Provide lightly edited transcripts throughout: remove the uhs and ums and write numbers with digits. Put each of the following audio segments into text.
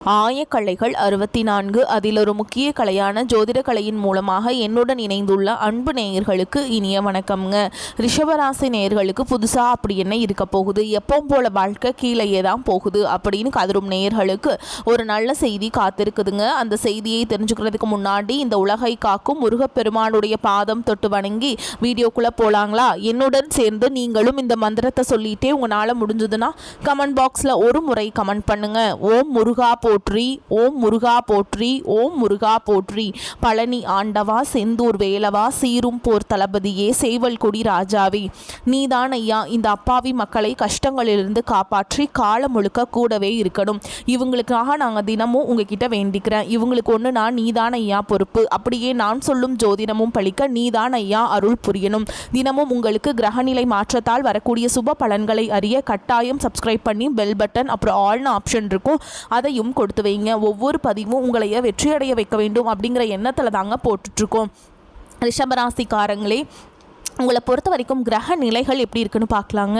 ஆயக்கலைகள் 64 அதில் ஒரு முக்கிய கலையான ஜோதிட கலையின் மூலமாக என்னுடன் இணைந்துள்ள அன்பு நேயர்களுக்கு இனிய வணக்கம்ங்க. ரிஷபராசி நேயர்களுக்கு புதுசாக அப்படி என்ன இருக்க போகுது, எப்பவும் போல வாழ்க்கை கீழேயே தான் போகுது அப்படின்னு கதரும் நேயர்களுக்கு ஒரு நல்ல செய்தி காத்திருக்குதுங்க. அந்த செய்தியை தெரிஞ்சுக்கிறதுக்கு முன்னாடி இந்த உலகை காக்கும் முருகப்பெருமானுடைய பாதம் தொட்டு வணங்கி வீடியோக்குள்ளே போகலாங்களா? என்னுடன் சேர்ந்து நீங்களும் இந்த மந்திரத்தை சொல்லிட்டே உங்களால் முடிஞ்சதுன்னா கமெண்ட் பாக்ஸில் ஒரு முறை கமெண்ட் பண்ணுங்க. ஓம் முருகா போற்றி, ஓம் முருகா போற்றி, ஓம் முருகா போற்றி. பழனி ஆண்டவா, செந்தூர் வேலவா, சீரும் போர் தளபதியே, சேவல் கொடி ராஜாவே, நீதான் ஐயா இந்த அப்பாவி மக்களை கஷ்டங்களிலிருந்து காப்பாற்றி காலம் முழுக்க கூடவே இருக்கணும். இவங்களுக்காக நாங்கள் தினமும் உங்ககிட்ட வேண்டிக்கிறேன். இவங்களுக்கு ஒன்று நான் நீதான் ஐயா பொறுப்பு. அப்படியே நான் சொல்லும் ஜோதிடமும் பழிக்க நீதான் ஐயா அருள் புரியணும். தினமும் உங்களுக்கு கிரகநிலை மாற்றத்தால் வரக்கூடிய சுப பலன்களை அறிய கட்டாயம் சப்ஸ்கிரைப் பண்ணி பெல் பட்டன் அப்புறம் ஆல்னு ஆப்ஷன் இருக்கும், அதையும் கொடுத்து வைங்க. ஒவ்வொரு பதிவும் உங்களைய வெற்றியடைய வைக்க வேண்டும் அப்படிங்கிற எண்ணத்தில் தாங்க போட்டுட்ருக்கோம். ரிஷபராசிக்காரங்களே, உங்களை பொறுத்த வரைக்கும் கிரக நிலைகள் எப்படி இருக்குன்னு பார்க்கலாங்க.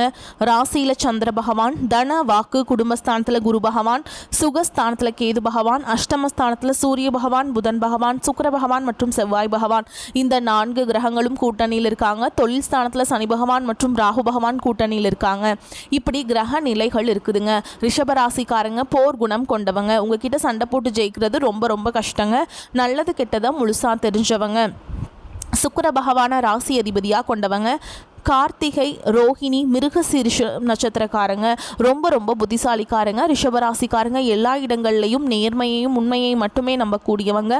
ராசியில் சந்திர பகவான், தன வாக்கு குடும்பஸ்தானத்தில் குரு பகவான், சுகஸ்தானத்தில் கேது பகவான், அஷ்டமஸ்தானத்தில் சூரிய பகவான், புதன் பகவான், சுக்கிர பகவான் மற்றும் செவ்வாய் பகவான், இந்த 4 கிரகங்களும் கூட்டணியில் இருக்காங்க. தொழில் ஸ்தானத்தில் சனி பகவான் மற்றும் ராகு பகவான் கூட்டணியில் இருக்காங்க. இப்படி கிரக நிலைகள் இருக்குதுங்க. ரிஷபராசிக்காரங்க போர் குணம் கொண்டவங்க. உங்ககிட்ட சண்டை போட்டு ஜெயிக்கிறது ரொம்ப ரொம்ப கஷ்டங்க. நல்லது கெட்டதை முழுசாக தெரிஞ்சவங்க. சுக்கிர பகவான ராசி அதிபதியாக கொண்டவங்க. கார்த்திகை, ரோஹிணி, மிருகசீரிஷ நட்சத்திரக்காரங்க ரொம்ப ரொம்ப புத்திசாலிக்காரங்க. ரிஷபராசிக்காரங்க எல்லா இடங்கள்லையும் நேர்மையையும் உண்மையை மட்டுமே நம்பக்கூடியவங்க.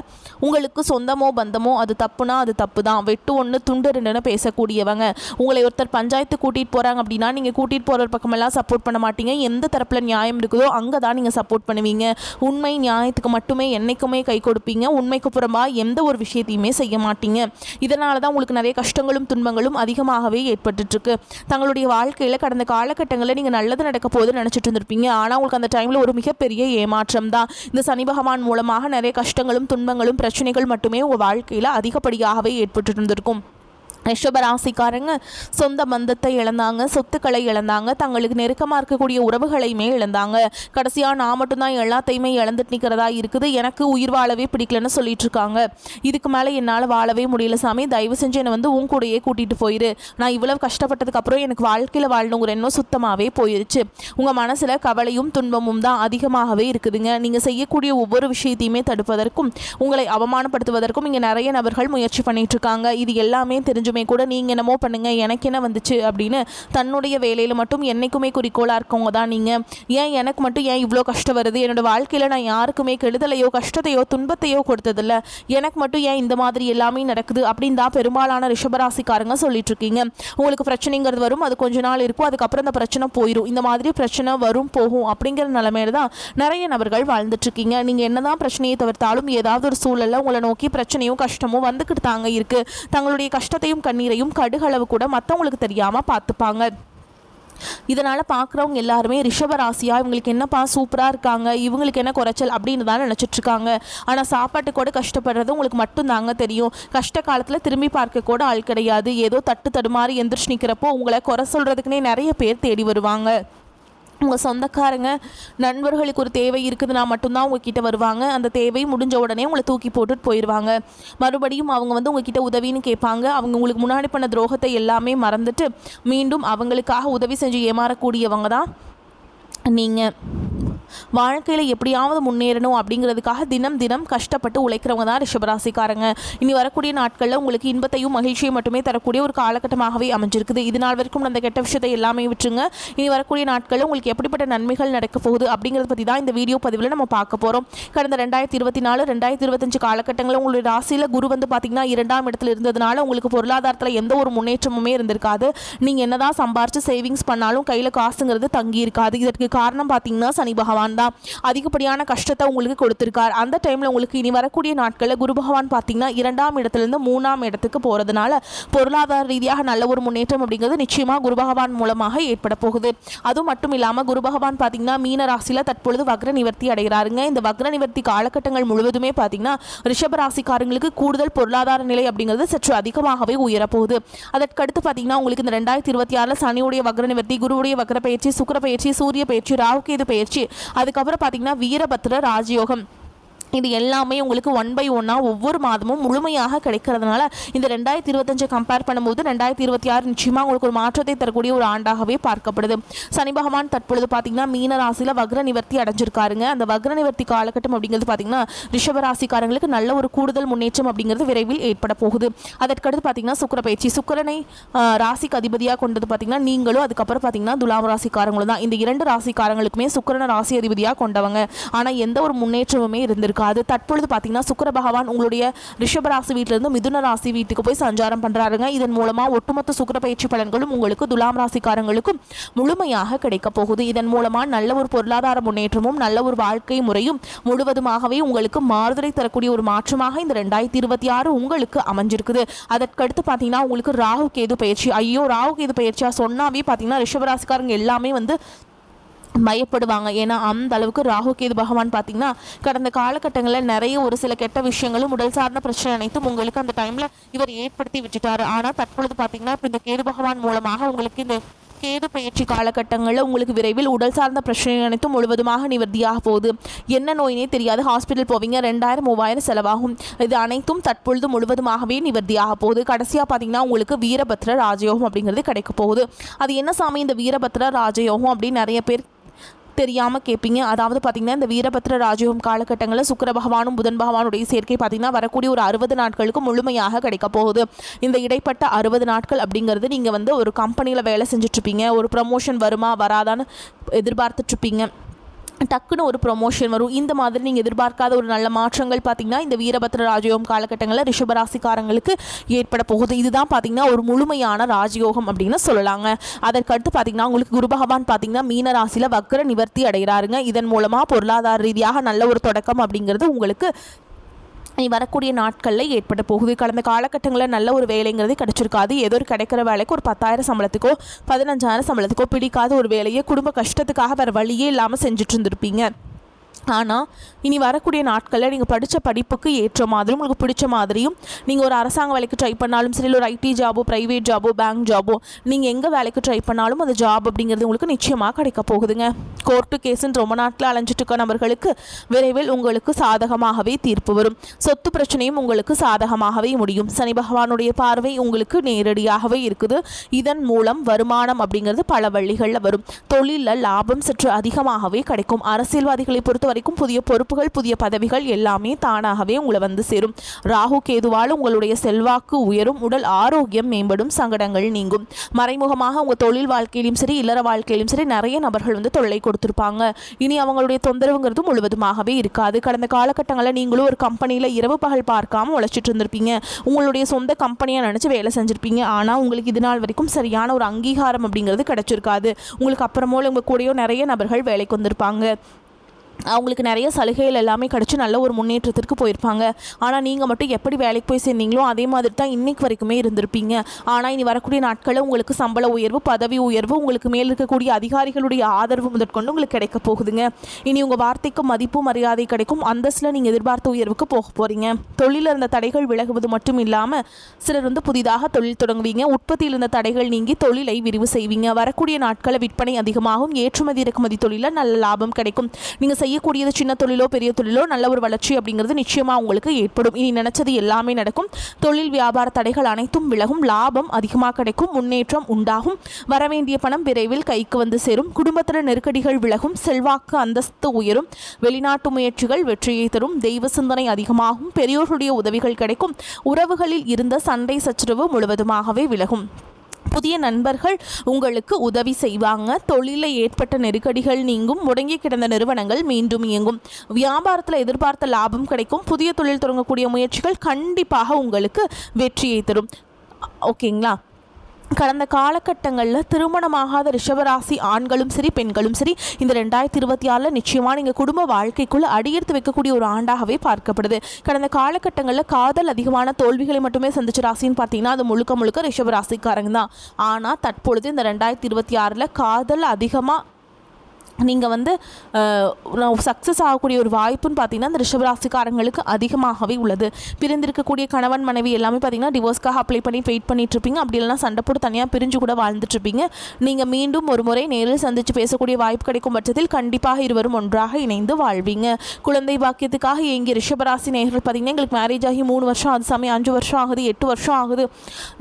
உங்களுக்கு சொந்தமோ பந்தமோ அது தப்புனா அது தப்பு தான், வெட்டு ஒன்று துண்டு ரெண்டுன்னு பேசக்கூடியவங்க. உங்களை ஒருத்தர் பஞ்சாயத்து கூட்டிகிட்டு போகிறாங்க அப்படின்னா நீங்கள் கூட்டிகிட்டு போகிற பக்கமெல்லாம் சப்போர்ட் பண்ண மாட்டீங்க. எந்த தரப்பில் நியாயம் இருக்குதோ அங்கே தான் நீங்கள் சப்போர்ட் பண்ணுவீங்க. உண்மை நியாயத்துக்கு மட்டுமே என்றைக்குமே கை கொடுப்பீங்க. உண்மைக்கு புறம்பாக எந்த ஒரு விஷயத்தையுமே செய்ய மாட்டீங்க. இதனால தான் உங்களுக்கு நிறைய கஷ்டங்களும் துன்பங்களும் அதிகமாகவே ஏற்பட்டுருக்கு. தங்களுடைய வாழ்க்கையில் கடந்த காலகட்டங்களில் நீங்கள் நல்லது நடக்க போது நினச்சிட்டு இருந்திருப்பீங்க. ஆனால் உங்களுக்கு அந்த டைமில் ஒரு மிகப்பெரிய ஏமாற்றம் தான். இந்த சனி பகவான் மூலமாக நிறைய கஷ்டங்களும் துன்பங்களும் பிரச்சனைகள் மட்டுமே உங்கள் வாழ்க்கையில் அதிகப்படியாகவே ஏற்பட்டு இருந்திருக்கும். ரிஷபராசிக்காரங்க சொந்த பந்தத்தை இழந்தாங்க, சொத்துக்களை இழந்தாங்க, தங்களுக்கு நெருக்கமாக இருக்கக்கூடிய உறவுகளையுமே இழந்தாங்க. கடைசியாக நான் மட்டும்தான் எல்லாத்தையுமே இழந்துட்டு நிற்கிறதா இருக்குது, எனக்கு உயிர் வாழவே பிடிக்கலன்னு சொல்லிட்டு இருக்காங்க. இதுக்கு மேலே என்னால் வாழவே முடியல சாமி, தயவு செஞ்சு என்னை உன் கூடையே கூட்டிகிட்டு போயிரு. நான் இவ்வளவு கஷ்டப்பட்டதுக்கப்புறம் எனக்கு வாழ்க்கையில் வாழணுங்கிற எண்ணம் சுத்தமாகவே போயிடுச்சு. உங்கள் மனசில் கவலையும் துன்பமும் தான் அதிகமாகவே இருக்குதுங்க. நீங்கள் செய்யக்கூடிய ஒவ்வொரு விஷயத்தையுமே தடுப்பதற்கும் உங்களை அவமானப்படுத்துவதற்கும் இங்கே நிறைய நபர்கள் முயற்சி பண்ணிட்டு இருக்காங்க. இது எல்லாமே தெரிஞ்சு கூட நீங்கள் என்னமோ பண்ணுங்க, எனக்கு என்ன வந்துச்சு அப்படின்னு தன்னுடைய வேலையில் மட்டும் என்னைக்குமே குறிக்கோளாக இருக்கவங்க தான் நீங்கள். ஏன் எனக்கு மட்டும் ஏன் இவ்வளோ கஷ்டம் வருது, என்னோட வாழ்க்கையில் நான் யாருக்குமே கெடுதலையோ கஷ்டத்தையோ துன்பத்தையோ கொடுத்ததில்ல, எனக்கு மட்டும் ஏன் இந்த மாதிரி எல்லாமே நடக்குது அப்படின்னு தான் பெரும்பாலான ரிஷபராசிக்காரங்க சொல்லிட்டு இருக்கீங்க. உங்களுக்கு பிரச்சனைங்கிறது வரும், அது கொஞ்ச நாள் இருக்கும், அதுக்கப்புறம் இந்த பிரச்சனை போயிடும். இந்த மாதிரி பிரச்சனை வரும் போகும் அப்படிங்கிற நிலைமையில தான் நிறைய நபர்கள் வாழ்ந்துட்டு இருக்கீங்க. நீங்கள் என்னதான் பிரச்சனையை தவிர்த்தாலும் ஏதாவது ஒரு சூழலில் உங்களை நோக்கி பிரச்சனையும் கஷ்டமும் வந்துக்கிட்டு தாங்க இருக்கு. தங்களுடைய கஷ்டத்தையும் கண்ணீரையும் கடுகளவு கூட மற்றவங்களுக்கு தெரியாமல் பார்த்துப்பாங்க. இதனால் பார்க்குறவங்க எல்லாருமே ரிஷபராசியாக இவங்களுக்கு என்னப்பா சூப்பராக இருக்காங்க, இவங்களுக்கு என்ன குறைச்சல் அப்படின்னு தான் நினச்சிட்ருக்காங்க. ஆனால் சாப்பாட்டு கூட கஷ்டப்படுறது உங்களுக்கு மட்டும்தாங்க தெரியும். கஷ்ட காலத்தில் திரும்பி பார்க்க கூட ஆள் கிடையாது. ஏதோ தட்டு தடுமாறி எந்திரிச்சு நிற்கிறப்போ உங்களை குறை சொல்கிறதுக்குனே நிறைய பேர் தேடி வருவாங்க. உங்கள் சொந்தக்காரங்க நண்பர்களுக்கு ஒரு தேவை இருக்குதுன்னா மட்டும்தான் உங்ககிட்ட வருவாங்க. அந்த தேவை முடிஞ்ச உடனே உங்களை தூக்கி போட்டுட்டு போயிடுவாங்க. மறுபடியும் அவங்க உங்ககிட்ட உதவின்னு கேட்பாங்க. அவங்க உங்களுக்கு முன்னாடி பண்ண துரோகத்தை எல்லாமே மறந்துட்டு மீண்டும் அவங்களுக்காக உதவி செஞ்சு ஏமாறக்கூடியவங்க தான் நீங்கள். வாழ்க்கையில் எப்படியாவது முன்னேறணும் அப்படிங்கிறதுக்காக தினம் தினம் கஷ்டப்பட்டு உழைக்கிறவங்க தான் ரிஷபராசிக்காரங்க. இனி வரக்கூடிய நாட்களில் உங்களுக்கு இன்பத்தையும் மகிழ்ச்சியை மட்டுமே தரக்கூடிய ஒரு காலகட்டமாகவே அமைஞ்சிருக்குது. இது நாள் வரைக்கும் அந்த கெட்ட விஷயத்தை எல்லாமே விட்டுருங்க. இனி வரக்கூடிய நாட்களில் உங்களுக்கு எப்படிப்பட்ட நன்மைகள் நடக்க போகுது அப்படிங்கிறத பற்றி தான் இந்த வீடியோ பதிவில் நம்ம பார்க்க போகிறோம். கடந்த 2024 2025 காலகட்டங்களில் உங்களுடைய ராசியில் குரு பார்த்திங்கன்னா 2ஆம் இடத்துல இருந்ததுனால உங்களுக்கு பொருளாதாரத்தில் எந்த ஒரு முன்னேற்றமுமே இருந்திருக்காது. நீங்கள் என்னதான் சம்பாரித்து சேவிங்ஸ் பண்ணாலும் கையில் காசுங்கிறது தங்கி இருக்காது. இதற்கு காரணம் பார்த்திங்கன்னா சனி பகவான் தான் அதிகப்படியான கஷ்டத்தை உங்களுக்கு கொடுத்திருக்கார். அந்த டைம்ல உங்களுக்கு இனி வரக்கூடிய நாட்களில் குரு பகவான் பார்த்தீங்கன்னா 2ஆம் இடத்திலிருந்து 3ஆம் இடத்துக்கு போறதுனால பொருளாதார ரீதியாக நல்ல ஒரு முன்னேற்றம் அப்படிங்கிறது நிச்சயமா குரு பகவான் மூலமாக ஏற்பட போகுது. அது மட்டும் இல்லாமல் குரு பகவான் பார்த்தீங்கன்னா மீன ராசியில் தற்பொழுது வக்ர நிவர்த்தி அடைகிறாருங்க. இந்த வக்ர நிவர்த்தி காலகட்டங்கள் முழுவதுமே பார்த்தீங்கன்னா ரிஷப ராசிக்காரங்களுக்கு கூடுதல் பொருளாதார நிலை அப்படிங்கிறது சற்று அதிகமாகவே உயரப்போகுது. அதற்கடுத்து பார்த்தீங்கன்னா உங்களுக்கு இந்த 2026 சனியுடைய வக்ர நிவர்த்தி, குருவுடைய வக்ர பயிற்சி, சுக்கிர பயிற்சி, சூரிய பயிற்சி, ராகு கேது பயிற்சி அதுக்கப்புறம் பார்த்தீங்கன்னா வீரபத்ர ராஜயோகம். இது எல்லாமே உங்களுக்கு 1 by 1 ஒவ்வொரு மாதமும் முழுமையாக கிடைக்கிறதுனால இந்த 2025 கம்பேர் பண்ணும்போது 2026 நிச்சயமாக உங்களுக்கு ஒரு மாற்றத்தை தரக்கூடிய ஒரு ஆண்டாகவே பார்க்கப்படுது. சனி பகவான் தற்பொழுது பார்த்தீங்கன்னா மீன ராசியில் வக்ர நிவர்த்தி அடைஞ்சிருக்காருங்க. அந்த வக்ர நிவர்த்தி காலகட்டம் அப்படிங்கிறது பார்த்தீங்கன்னா ரிஷபராசிக்காரங்களுக்கு நல்ல ஒரு கூடுதல் முன்னேற்றம் அப்படிங்கிறது விரைவில் ஏற்பட போகுது. அதற்கடுத்து பார்த்தீங்கன்னா சுக்கிர பயிற்சி. சுக்கிரனை ராசிக்கு அதிபதியாக கொண்டது பார்த்தீங்கன்னா நீங்களும் அதுக்கப்புறம் பார்த்தீங்கன்னா துலாம் ராசிக்காரங்களும் தான். இந்த 2 ராசிக்காரங்களுக்குமே சுக்கிரனை ராசி அதிபதியாக கொண்டவங்க. ஆனால் எந்த ஒரு முன்னேற்றமுமே இருந்திருக்கு. தற்பொழுது பார்த்தீங்கன்னா சுக்கிர பகவான் உங்களுடைய ரிஷபராசி வீட்டிலிருந்து மிதுன ராசி வீட்டுக்கு போய் சஞ்சாரம் பண்றாருங்க. இதன் மூலமா ஒட்டுமொத்த சுக்கிர பயிற்சி பலன்களும் உங்களுக்கு துலாம் ராசிக்காரங்களுக்கும் முழுமையாக கிடைக்க போகுது. இதன் மூலமா நல்ல ஒரு பொருளாதார முன்னேற்றமும் நல்ல ஒரு வாழ்க்கை முறையும் முழுவதுமாகவே உங்களுக்கு மாறுதலை தரக்கூடிய ஒரு மாற்றமாக இந்த 2026 உங்களுக்கு அமைஞ்சிருக்குது. அதற்கடுத்து பார்த்தீங்கன்னா உங்களுக்கு ராகு கேது பயிற்சி. ராகு கேது பயிற்சியா சொன்னாவே பார்த்தீங்கன்னா ரிஷபராசிக்காரங்க எல்லாமே பயப்படுவாங்க. ஏன்னா அந்த அளவுக்கு ராகு கேது பகவான் பார்த்தீங்கன்னா கடந்த காலகட்டங்களில் நிறைய ஒரு சில கெட்ட விஷயங்களும் உடல் சார்ந்த பிரச்சனை அனைத்தும் உங்களுக்கு அந்த டைமில் இவர் ஏற்படுத்தி விட்டுட்டாரு. ஆனால் தற்பொழுது பார்த்தீங்கன்னா இப்போ இந்த கேது பகவான் மூலமாக உங்களுக்கு இந்த கேது பயிற்சி காலகட்டங்களில் உங்களுக்கு விரைவில் உடல் சார்ந்த பிரச்சனை அனைத்தும் முழுவதுமாக நிவர்த்தியாக போகுது. என்ன நோயினே தெரியாது, ஹாஸ்பிட்டல் போவீங்க, 2000-3000 செலவாகும். இது அனைத்தும் தற்பொழுது முழுவதுமாகவே நிவர்த்தியாக போகுது. கடைசியாக பார்த்தீங்கன்னா உங்களுக்கு வீரபத்ர ராஜயோகம் அப்படிங்கிறது கிடைக்க போகுது. அது என்ன சாமி இந்த வீரபத்ர ராஜயோகம் அப்படின்னு நிறைய பேர் தெரியாமல் கேட்பீங்க. அதாவது பார்த்தீங்கன்னா இந்த வீரபத்ர ராஜயோகம் காலகட்டங்களில் சுக்கிர பகவானும் புதன் பகவானுடைய சேர்க்கை பார்த்தீங்கன்னா வரக்கூடிய ஒரு 60 நாட்களுக்கு முழுமையாக கிடைக்க போகுது. இந்த இடைப்பட்ட 60 நாட்கள் அப்படிங்கிறது நீங்கள் ஒரு கம்பெனியில் வேலை செஞ்சுட்ருப்பீங்க, ஒரு ப்ரமோஷன் வருமா வராதான்னு எதிர்பார்த்துட்ருப்பீங்க. டக்குன்னு ஒரு ப்ரொமோஷன் வரும். இந்த மாதிரி நீங்கள் எதிர்பார்க்காத ஒரு நல்ல மாற்றங்கள் பார்த்தீங்கன்னா இந்த வீரபத்ர ராஜயோகம் காலகட்டங்களில் ரிஷபராசிக்காரங்களுக்கு ஏற்பட போகுது. இதுதான் பார்த்தீங்கன்னா ஒரு முழுமையான ராஜயோகம் அப்படின்னு சொல்லலாங்க. அதற்கடுத்து பார்த்தீங்கன்னா உங்களுக்கு குரு பகவான் பார்த்தீங்கன்னா மீன ராசியில் வக்ர நிவர்த்தி அடைகிறாருங்க. இதன் மூலமாக பொருளாதார ரீதியாக நல்ல ஒரு தொடக்கம் அப்படிங்கிறது உங்களுக்கு வரக்கூடிய நாட்களில் ஏற்பட போகுது. கடந்த காலகட்டங்களில் நல்ல ஒரு வேலைங்கிறது கிடைச்சிருக்காது. ஏதோ ஒரு கிடைக்கிற வேலைக்கு ஒரு 10,000 சம்பளத்துக்கோ 15,000 சம்பளத்துக்கோ பிடிக்காத ஒரு வேலையை குடும்ப கஷ்டத்துக்காக வேறு வழியே இல்லாமல் செஞ்சுட்டு இருந்திருப்பீங்க. ஆனால் இனி வரக்கூடிய நாட்களில் நீங்கள் படித்த படிப்புக்கு ஏற்ற மாதிரியும் உங்களுக்கு பிடிச்ச மாதிரியும் நீங்கள் ஒரு அரசாங்க வேலைக்கு ட்ரை பண்ணாலும் சரி, ஒரு ஐடி ஜாபோ ப்ரைவேட் ஜாபோ பேங்க் ஜாபோ நீங்கள் எங்கே வேலைக்கு ட்ரை பண்ணாலும் அந்த ஜாப் அப்படிங்கிறது உங்களுக்கு நிச்சயமாக கிடைக்க போகுதுங்க. கோர்ட்டு கேஸுன்னு ரொம்ப நாட்கள் அலைஞ்சிட்டு இருக்க நபர்களுக்கு விரைவில் உங்களுக்கு சாதகமாகவே தீர்ப்பு வரும். சொத்து பிரச்சனையும் உங்களுக்கு சாதகமாகவே முடியும். சனி பகவானுடைய பார்வை உங்களுக்கு நேரடியாகவே இருக்குது. இதன் மூலம் வருமானம் அப்படிங்கிறது பல வழிகளில் வரும். தொழிலில் லாபம் சற்று அதிகமாகவே கிடைக்கும். அரசியல்வாதிகளை பொறுத்த வரைக்கும் புதிய பொறுப்புகள் புதிய பதவிகள் எல்லாமே தானாகவே உங்களை சேரும். ராகு கேதுவால் உங்களுடைய செல்வாக்கு உயரும், உடல் ஆரோக்கியம் மேம்படும், சங்கடங்கள் நீங்கும். மறைமுகமாக உங்கள் தொழில் வாழ்க்கையிலும் சரி இல்லற வாழ்க்கையிலும் சரி நிறைய நபர்கள் தொல்லை கொடுத்துருப்பாங்க. இனி அவங்களுடைய தொந்தரவுங்கிறது முழுவதுமாகவே இருக்காது. கடந்த காலகட்டங்களில் நீங்களும் ஒரு கம்பெனியில் இரவு பகல் பார்க்காம உழைச்சிட்டு இருந்திருப்பீங்க. உங்களுடைய சொந்த கம்பெனியை நினச்சி வேலை செஞ்சுருப்பீங்க. ஆனால் உங்களுக்கு இது நாள் வரைக்கும் சரியான ஒரு அங்கீகாரம் அப்படிங்கிறது கிடைச்சிருக்காது. உங்களுக்கு அப்புறமோ உங்கள் கூடயோ நிறைய நபர்கள் வேலைக்கு வந்திருப்பாங்க. அவங்களுக்கு நிறைய சலுகைகள் எல்லாமே கிடச்சி நல்ல ஒரு முன்னேற்றத்திற்கு போயிருப்பாங்க. ஆனால் நீங்கள் மட்டும் எப்படி வேலைக்கு போய் சேர்ந்தீங்களோ அதே மாதிரி தான் இன்றைக்கு வரைக்குமே இருந்திருப்பீங்க. ஆனால் இனி வரக்கூடிய நாட்களில் உங்களுக்கு சம்பள உயர்வு பதவி உயர்வு உங்களுக்கு மேல் இருக்கக்கூடிய அதிகாரிகளுடைய ஆதரவு முதற்கொண்டு உங்களுக்கு கிடைக்க போகுதுங்க. இனி உங்கள் வார்த்தைக்கு மதிப்பு மரியாதை கிடைக்கும். அந்தஸ்தில் நீங்கள் எதிர்பார்த்த உயர்வுக்கு போக போகிறீங்க. தொழிலில் இருந்த தடைகள் விலகுவது மட்டும் இல்லாமல் சிலர் புதிதாக தொழில் தொடங்குவீங்க. உற்பத்தியில் இருந்த தடைகள் நீங்கி தொழிலை விரிவு செய்வீங்க. வரக்கூடிய நாட்களில் விற்பனை அதிகமாகும். ஏற்றுமதி இறக்குமதி தொழிலில் நல்ல லாபம் கிடைக்கும். நீங்கள் செய்யக்கூடியது சின்ன தொழிலோ பெரிய தொழிலோ நல்ல ஒரு வளர்ச்சி அப்படிங்கிறது நிச்சயமாக உங்களுக்கு ஏற்படும். இனி நினைச்சது எல்லாமே நடக்கும். தொழில் வியாபார தடைகள் அனைத்தும் விலகும். லாபம் அதிகமாக கிடைக்கும். முன்னேற்றம் உண்டாகும். வரவேண்டிய பணம் விரைவில் கைக்கு சேரும். குடும்பத்தில் நெருக்கடிகள் விலகும். செல்வாக்கு அந்தஸ்து உயரும். வெளிநாட்டு முயற்சிகள் வெற்றியை தரும். தெய்வ சிந்தனை அதிகமாகும். பெரியோர்களுடைய உதவிகள் கிடைக்கும். உறவுகளில் இருந்த சண்டை சச்சரவு முழுவதுமாகவே விலகும். புதிய நண்பர்கள் உங்களுக்கு உதவி செய்வாங்க. தொழிலில் ஏற்பட்ட நெருக்கடிகள் நீங்கும். முடங்கி கிடந்த நிறுவனங்கள் மீண்டும் இயங்கும். வியாபாரத்தில் எதிர்பார்த்த லாபம் கிடைக்கும். புதிய தொழில் தொடங்கக்கூடிய முயற்சிகள் கண்டிப்பாக உங்களுக்கு வெற்றியை தரும். ஓகேங்களா? கடந்த காலகட்டங்களில் திருமணமாகாத ரிஷபராசி ஆண்களும் சரி பெண்களும் சரி இந்த 2026 நிச்சயமாக நீங்கள் குடும்ப வாழ்க்கைக்குள்ளே அடியெடுத்து வைக்கக்கூடிய ஒரு ஆண்டாகவே பார்க்கப்படுது. கடந்த காலகட்டங்களில் காதல் அதிகமான தோல்விகளை மட்டுமே சந்திச்ச ராசின்னு பார்த்தீங்கன்னா அது முழுக்க முழுக்க ரிஷபராசிக்காரங்க தான். ஆனால் தற்பொழுது இந்த 2026 காதல் அதிகமாக நீங்கள் வந்து சக்ஸஸ் ஆகக்கூடிய ஒரு வாய்ப்புன்னு பார்த்தீங்கன்னா இந்த ரிஷபராசிக்காரங்களுக்கு அதிகமாகவே உள்ளது. பிரிந்திருக்கக்கூடிய கணவன் மனைவி எல்லாமே பார்த்தீங்கன்னா டிவோர்ஸ்க்காக அப்ளை பண்ணி வெயிட் பண்ணிட்டுருப்பீங்க. அப்படி இல்லைனா சண்டை போட்டு தனியாக பிரிஞ்சு கூட வாழ்ந்துட்டுருப்பீங்க. நீங்கள் மீண்டும் ஒரு முறை நேரில் சந்தித்து பேசக்கூடிய வாய்ப்பு கிடைக்கும் பட்சத்தில் கண்டிப்பாக இருவரும் ஒன்றாக இணைந்து வாழ்வீங்க. குழந்தை பாக்கியத்துக்காக இங்கே ரிஷபராசி நேயர்கள் பார்த்தீங்கன்னா எங்களுக்கு மேரேஜ் ஆகி 3 வருஷம் ஆகுது சாமி, 5 வருஷம் ஆகுது, 8 வருஷம் ஆகுது,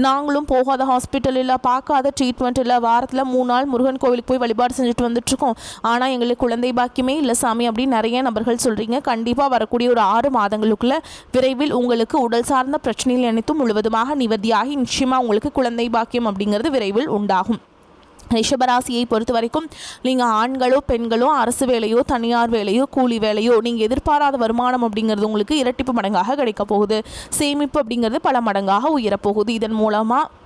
நாங்களும் போகாத ஹாஸ்பிட்டல் இல்லை, பார்க்காத ட்ரீட்மெண்ட் இல்லை, வாரத்தில் 3 நாள் முருகன் கோவிலுக்கு போய் வழிபாடு செஞ்சுட்டு வந்துட்டுருக்கோம், ஆனால் எங்களுக்கு குழந்தை பாக்கியமே இல்லை சாமி அப்படின்னு நிறைய நபர்கள் சொல்கிறீங்க. கண்டிப்பாக வரக்கூடிய ஒரு 6 மாதங்களுக்குள்ள விரைவில் உங்களுக்கு உடல் சார்ந்த பிரச்சனைகள் அனைத்தும் முழுவதுமாக நிவர்த்தியாகி நிச்சயமாக உங்களுக்கு குழந்தை பாக்கியம் அப்படிங்கிறது விரைவில் உண்டாகும். ரிஷபராசியை பொறுத்த வரைக்கும் நீங்கள் ஆண்களோ பெண்களோ அரசு வேலையோ தனியார் வேலையோ கூலி வேலையோ நீங்கள் எதிர்பாராத வருமானம் அப்படிங்கிறது உங்களுக்கு இரட்டிப்பு மடங்காக கிடைக்க போகுது. சேமிப்பு அப்படிங்கிறது பல மடங்காக உயரப்போகுது. இதன் மூலமாக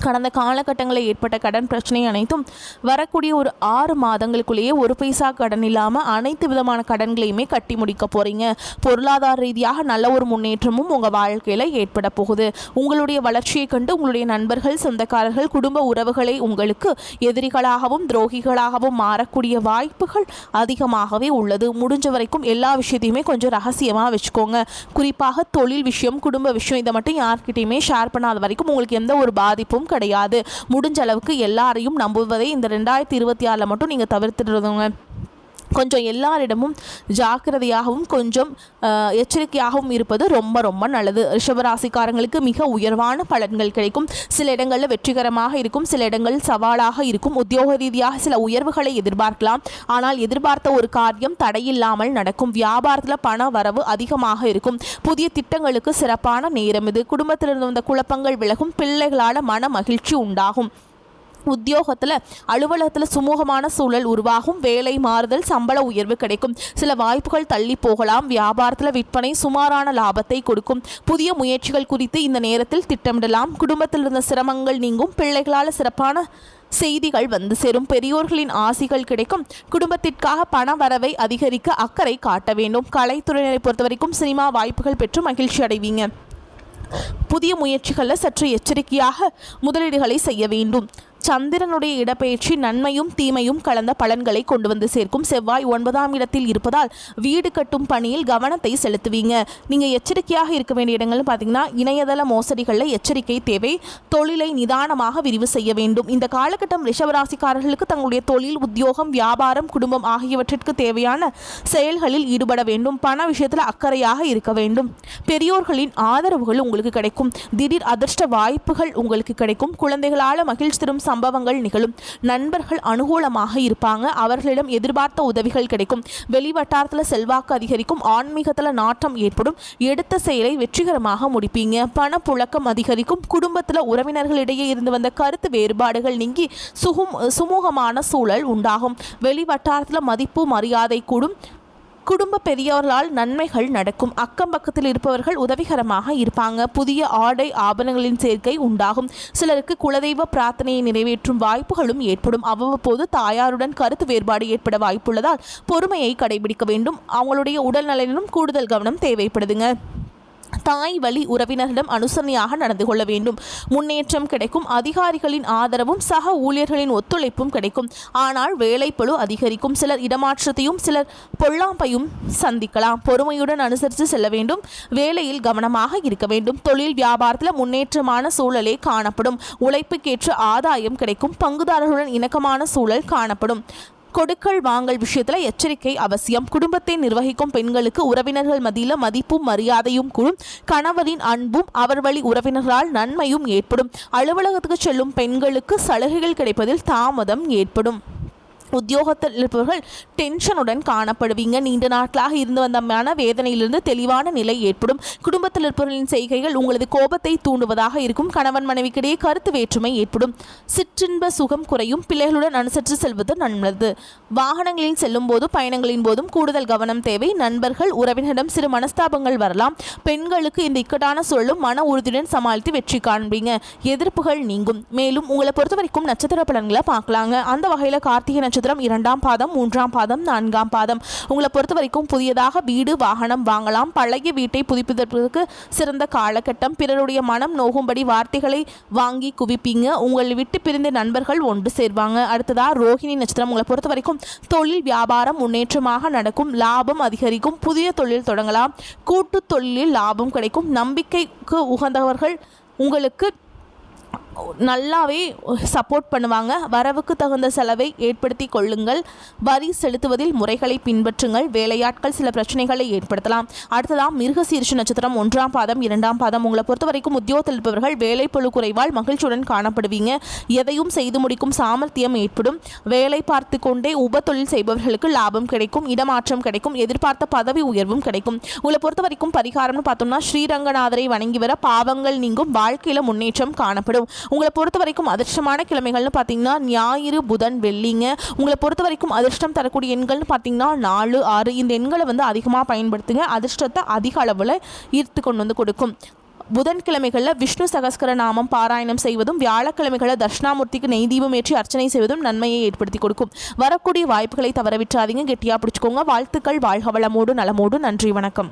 கடந்த காலகட்டங்களில் ஏற்பட்ட கடன் பிரச்சனை அனைத்தும் வரக்கூடிய ஒரு 6 மாதங்களுக்குள்ளேயே ஒரு பைசா கடன் இல்லாமல் அனைத்து விதமான கடன்களையுமே கட்டி முடிக்க போகிறீங்க. பொருளாதார ரீதியாக நல்ல ஒரு முன்னேற்றமும் உங்கள் வாழ்க்கையில் ஏற்பட போகுது. உங்களுடைய வளர்ச்சியை கண்டு உங்களுடைய நண்பர்கள், சொந்தக்காரர்கள், குடும்ப உறவுகளை உங்களுக்கு எதிரிகளாகவும் துரோகிகளாகவும் மாறக்கூடிய வாய்ப்புகள் அதிகமாகவே உள்ளது. முடிஞ்ச வரைக்கும் எல்லா விஷயத்தையுமே கொஞ்சம் ரகசியமாக வச்சுக்கோங்க. குறிப்பாக தொழில் விஷயம், குடும்ப விஷயம், இதை மட்டும் யார்கிட்டையுமே ஷேர் பண்ணாத வரைக்கும் உங்களுக்கு எந்த ஒரு பாதிப்பும் கிடையாது. முடிஞ்ச அளவுக்கு எல்லாரையும் நம்புவதை இந்த 2026 மட்டும் நீங்கள் தவிர்த்துடுங்க. கொஞ்சம் எல்லாரிடமும் ஜாக்கிரதையாகவும் கொஞ்சம் எச்சரிக்கையாகவும் இருப்பது ரொம்ப ரொம்ப நல்லது. ரிஷபராசிக்காரங்களுக்கு மிக உயர்வான பலன்கள் கிடைக்கும். சில இடங்களில் வெற்றிகரமாக இருக்கும், சில இடங்கள் சவாலாக இருக்கும். உத்தியோக ரீதியாக சில உயர்வுகளை எதிர்பார்க்கலாம், ஆனால் எதிர்பார்த்த ஒரு காரியம் தடையில்லாமல் நடக்கும். வியாபாரத்தில் பண வரவு அதிகமாக இருக்கும். புதிய திட்டங்களுக்கு சிறப்பான நேரம் இது. குடும்பத்திலிருந்து வந்த குழப்பங்கள் விலகும். பிள்ளைகளால் மன மகிழ்ச்சி உண்டாகும். உத்தியோகத்தில் அலுவலகத்தில் சுமூகமான சூழல் உருவாகும். வேலை மாறுதல், சம்பள உயர்வு கிடைக்கும். சில வாய்ப்புகள் தள்ளி போகலாம். வியாபாரத்தில் விற்பனை சுமாரான லாபத்தை கொடுக்கும். புதிய முயற்சிகள் குறித்து இந்த நேரத்தில் திட்டமிடலாம். குடும்பத்தில் இருந்த சிரமங்கள் நீங்கும். பிள்ளைகளால் சிறப்பான செய்திகள் வந்து சேரும். பெரியோர்களின் ஆசிகள் கிடைக்கும். குடும்பத்திற்காக பண வரவை அதிகரிக்க அக்கறை காட்ட வேண்டும். கலைத்துறையினரை பொறுத்தவரைக்கும் சினிமா வாய்ப்புகள் பெற்று மகிழ்ச்சி அடைவீங்க. புதிய முயற்சிகளில் சற்று எச்சரிக்கையாக முதலீடுகளை செய்ய வேண்டும். சந்திரனுடைய இடப்பெயர்ச்சி நன்மையும் தீமையும் கலந்த பலன்களை கொண்டு வந்து சேர்க்கும். செவ்வாய் 9ஆம் இடத்தில் இருப்பதால் வீடு கட்டும் பணியில் கவனத்தை செலுத்துவீங்க. நீங்கள் எச்சரிக்கையாக இருக்க வேண்டிய இடங்கள்னு பார்த்தீங்கன்னா இணையதள மோசடிகளில் எச்சரிக்கை தேவை. தொழிலை நிதானமாக விரிவு செய்ய வேண்டும். இந்த காலகட்டம் ரிஷபராசிக்காரர்களுக்கு தங்களுடைய தொழில், உத்தியோகம், வியாபாரம், குடும்பம் ஆகியவற்றிற்கு தேவையான செயல்களில் ஈடுபட வேண்டும். பண விஷயத்தில் அக்கறையாக இருக்க வேண்டும். பெரியோர்களின் ஆதரவுகள் உங்களுக்கு கிடைக்கும். திடீர் அதிர்ஷ்ட வாய்ப்புகள் உங்களுக்கு கிடைக்கும். குழந்தைகளால் மகிழ்ச்சி தரும் சம்பவங்கள் நிகழும். நண்பர்கள் அனுகூலமாக இருப்பாங்க. அவர்களிடம் எதிர்பார்த்த உதவிகள் கிடைக்கும். வெளிவட்டாரத்தில் செல்வாக்கு அதிகரிக்கும். ஆன்மீகத்தில் நாட்டம் ஏற்படும். எடுத்த செயலை வெற்றிகரமாக முடிப்பீங்க. பணப்புழக்கம் அதிகரிக்கும். குடும்பத்தில் உறவினர்களிடையே இருந்து வந்த கருத்து வேறுபாடுகள் நீங்கி சுமூகமான சூழல் உண்டாகும். வெளிவட்டாரத்தில் மதிப்பு மரியாதை கூடும். குடும்ப பெரியோர்களால் நன்மைகள் நடக்கும். அக்கம் பக்கத்தில் இருப்பவர்கள் உதவிகரமாக இருப்பாங்க. புதிய ஆடை ஆபரணங்களின் சேர்க்கை உண்டாகும். சிலருக்கு குலதெய்வ பிரார்த்தனையை நிறைவேற்றும் வாய்ப்புகளும் ஏற்படும். அவ்வப்போது தாயாருடன் கருத்து வேறுபாடு ஏற்பட வாய்ப்புள்ளதால் பொறுமையை கடைபிடிக்க வேண்டும். அவங்களுடைய உடல் நலனிலும் கூடுதல் கவனம் தேவைப்படுதுங்க. தாய் வழி உறவினரிடம் அனுசரணையாக நடந்து கொள்ள வேண்டும். முன்னேற்றம் கிடைக்கும். அதிகாரிகளின் ஆதரவும் சக ஊழியர்களின் ஒத்துழைப்பும் கிடைக்கும். ஆனால் வேலைப்பளு அதிகரிக்கும். சிலர் இடமாற்றத்தையும் சிலர் பொல்லாம்பையும் சந்திக்கலாம். பொறுமையுடன் அனுசரித்து செல்ல வேண்டும். வேலையில் கவனமாக இருக்க வேண்டும். தொழில் வியாபாரத்தில் முன்னேற்றமான சூழலே காணப்படும். உழைப்புக்கேற்ற ஆதாயம் கிடைக்கும். பங்குதாரர்களுடன் இணக்கமான சூழல் காணப்படும். கொடுக்கல் வாங்கல் விஷயத்தில் எச்சரிக்கை அவசியம். குடும்பத்தை நிர்வகிக்கும் பெண்களுக்கு உறவினர்கள் மத்தியில் மதிப்பும் மரியாதையும் கூடும். கணவரின் அன்பும் அவர் வழி உறவினர்களால் நன்மையும் ஏற்படும். அலுவலகத்துக்கு செல்லும் பெண்களுக்கு சலுகைகள் கிடைப்பதில் தாமதம் ஏற்படும். உத்தியோகத்தில் இருப்பவர்கள் டென்ஷனுடன் காணப்படுவீங்க. நீண்ட நாட்களாக இருந்து வந்த மன வேதனையிலிருந்து தெளிவான நிலை ஏற்படும். குடும்பத்தில் இருப்பவர்களின் செய்கைகள் உங்களது கோபத்தை தூண்டுவதாக இருக்கும். கணவன் மனைவிக்கிடையே கருத்து வேற்றுமை ஏற்படும். சிற்றின்ப சுகம் குறையும். பிள்ளைகளுடன் அனுசரித்து செல்வது நல்லது. வாகனங்களில் செல்லும் போது பயணங்களின் போதும் கூடுதல் கவனம் தேவை. நண்பர்கள் உறவினரிடம் சிறு மனஸ்தாபங்கள் வரலாம். பெண்களுக்கு இந்த இக்கட்டான சூழலும் மன உறுதியுடன் சமாளித்து வெற்றி காண்பீங்க. எதிர்ப்புகள் நீங்கும். மேலும் உங்களை பொறுத்த வரைக்கும் நட்சத்திர பலன்களை பார்க்கலாங்க. அந்த வகையில் கார்த்திகை நட்சத்திரம் நட்சத்திரம் 2ஆம் பாதம் 3ஆம் பாதம் 4ஆம் பாதம். உங்களை பொறுத்த வரைக்கும் புதியதாக வீடு வாகனம் வாங்கலாம். பழைய வீட்டை புதுப்பிப்பதற்கு சிறந்த காலகட்டம். பிறருடைய மனம் நோகும்படி வார்த்தைகளை வாங்கி குவிப்பீங்க. உங்களை விட்டு பிரிந்த நண்பர்கள் ஒன்று சேர்வாங்க. அடுத்ததாக ரோஹிணி நட்சத்திரம். உங்களை பொறுத்த வரைக்கும் தொழில் வியாபாரம் முன்னேற்றமாக நடக்கும். லாபம் அதிகரிக்கும். புதிய தொழில் தொடங்கலாம். கூட்டு தொழிலில் லாபம் கிடைக்கும். நம்பிக்கைக்கு உகந்தவர்கள் உங்களுக்கு நல்லாவே சப்போர்ட் பண்ணுவாங்க. வரவுக்கு தகுந்த செலவை ஏற்படுத்தி கொள்ளுங்கள். வரி செலுத்துவதில் முறைகளை பின்பற்றுங்கள். வேலையாட்கள் சில பிரச்சனைகளை ஏற்படுத்தலாம். அடுத்ததாக மிருகசீரிஷ நட்சத்திரம் 1ஆம் பாதம் 2ஆம் பாதம். உங்களை பொறுத்த வரைக்கும் உத்தியோகத்தில் இருப்பவர்கள் வேலைப்பளு குறைவால் மகிழ்ச்சியுடன் காணப்படுவீங்க. எதையும் செய்து முடிக்கும் சாமர்த்தியம் ஏற்படும். வேலை பார்த்து கொண்டே உப தொழில் செய்பவர்களுக்கு லாபம் கிடைக்கும். இடமாற்றம் கிடைக்கும். எதிர்பார்த்த பதவி உயர்வும் கிடைக்கும். உங்களை பொறுத்த வரைக்கும் பரிகாரம்னு பார்த்தோம்னா ஸ்ரீரங்கநாதரை வணங்கி வர பாவங்கள் நீங்கும். வாழ்க்கையில் முன்னேற்றம் காணப்படும். உங்களை பொறுத்த வரைக்கும் அதிர்ஷ்டமான கிழமைகள்னு பார்த்தீங்கன்னா ஞாயிறு புதன் வெள்ளிங்க. உங்களை பொறுத்த வரைக்கும் அதிர்ஷ்டம் தரக்கூடிய எண்கள்னு பார்த்தீங்கன்னா 4 6. இந்த எண்களை அதிகமாக பயன்படுத்துங்க. அதிர்ஷ்டத்தை அதிக அளவில் ஈர்த்து கொண்டு கொடுக்கும். புதன்கிழமைகளில் விஷ்ணு சகஸ்கர நாமம் பாராயணம் செய்வதும் வியாழக்கிழமைகளில் தட்சிணாமூர்த்திக்கு நெய் தீபம் ஏற்றி அர்ச்சனை செய்வதும் நன்மையை ஏற்படுத்தி கொடுக்கும். வரக்கூடிய வாய்ப்புகளை தவறவிட்டாதீங்க. கெட்டியாக பிடிச்சிக்கோங்க. வாழ்த்துக்கள். வாழ்க வளமோடு நலமோடு. நன்றி. வணக்கம்.